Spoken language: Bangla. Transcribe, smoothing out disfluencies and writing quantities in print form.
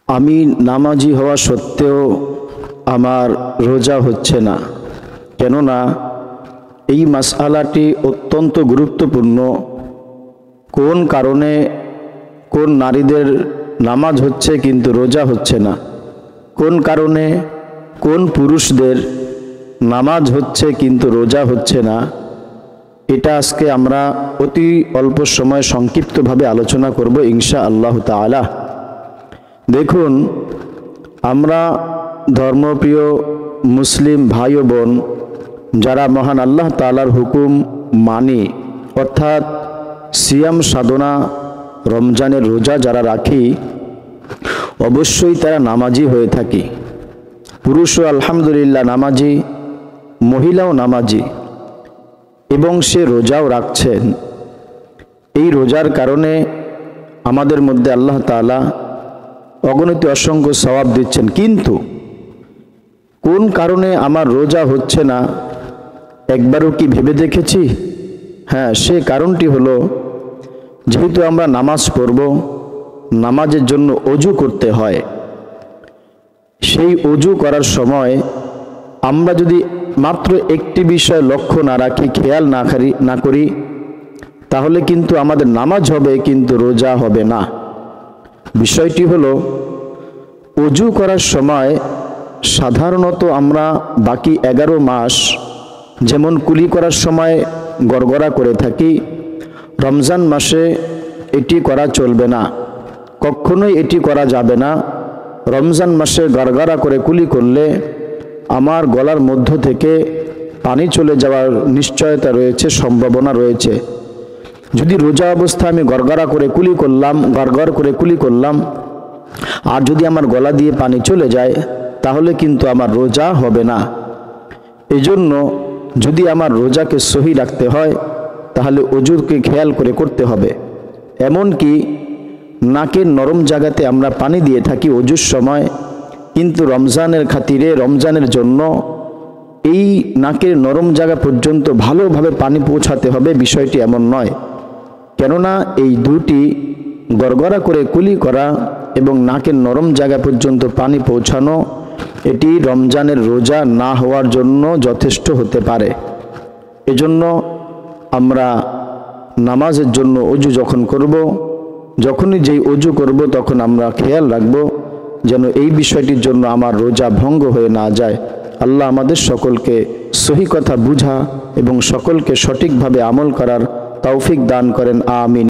আমি নামাজি হওয়া সত্ত্বেও আমার রোজা হচ্ছে না। কেননা এই মাসআলাটি অত্যন্ত গুরুত্বপূর্ণ। কোন কারণে কোন নারীদের নামাজ হচ্ছে কিন্তু রোজা হচ্ছে না, কোন কারণে কোন পুরুষদের নামাজ হচ্ছে কিন্তু রোজা হচ্ছে না, এটা আজকে আমরা অতি অল্প সময় সংক্ষিপ্তভাবে আলোচনা করব ইনশাআল্লাহ তাআলা। দেখুন, আমরা ধর্মপ্রিয় মুসলিম ভাই ও বোন যারা মহান আল্লাহ তাআলার হুকুম মানি, অর্থাৎ সিয়াম সাধনা রমজানের রোজা যারা রাখি, অবশ্যই তারা নামাজি হয়ে থাকি। পুরুষও আলহামদুলিল্লাহ নামাজি, মহিলাও নামাজি, এবং সে রোজাও রাখছেন। এই রোজার কারণে আমাদের মধ্যে আল্লাহ তাআলা অগণিত অসংখ্য সওয়াব দিচ্ছেন। কিন্তু কোন কারণে আমার রোজা হচ্ছে না একবারও কি ভেবে দেখেছি? হ্যাঁ, সে কারণটি হলো, যেহেতু আমরা নামাজ পড়ব, নামাজের জন্য অজু করতে হয়। সেই অজু করার সময় আমরা যদি মাত্র একটি বিষয় লক্ষ্য না রাখি, খেয়াল না করি, তাহলে কিন্তু আমাদের নামাজ হবে কিন্তু রোজা হবে না। বিষয়টি হলো, অজু করার সময় সাধারণত আমরা বাকি 11 মাস যেমন কুলি করার সময় গড়গড়া করে থাকি, রমজান মাসে এটি করা চলবে না, কখনোই এটি করা যাবে না। রমজান মাসে গড়গড়া করে কুলি করলে আমার গলার মধ্য থেকে পানি চলে যাওয়ার নিশ্চয়তা রয়েছে, সম্ভাবনা রয়েছে। যদি রোজা অবস্থা আমি গড়গড়া করে কুলি করলাম, গড়গড় করে কুলি করলাম, আর যদি আমার গলা দিয়ে পানি চলে যায়, তাহলে কিন্তু আমার রোজা হবে না। এজন্য যদি আমার রোজাকে সহি রাখতে হয়, তাহলে অজুকে খেয়াল করে করতে হবে। এমনকি নাকের নরম জায়গাতে আমরা পানি দিয়ে থাকি অজুর সময়, কিন্তু রমজানের খাতিরে, রমজানের জন্য এই নাকের নরম জায়গা পর্যন্ত ভালোভাবে পানি পৌঁছাতে হবে, বিষয়টি এমন নয়। কেননা এই দুটি গড়গড়া করে কুলি করা এবং নাকের নরম জায়গা পর্যন্ত পানি পৌঁছানো, এটি রমজানের রোজা না হওয়ার জন্য যথেষ্ট হতে পারে। এজন্য আমরা নামাজের জন্য অজু যখন করব, যখনই যেই অজু করব, তখন আমরা খেয়াল রাখব যেন এই বিষয়টির জন্য আমার রোজা ভঙ্গ হয়ে না যায়। আল্লাহ আমাদের সকলকে সহি কথা বুঝা এবং সকলকে সঠিকভাবে আমল করার তৌফিক দান করেন। আমিন।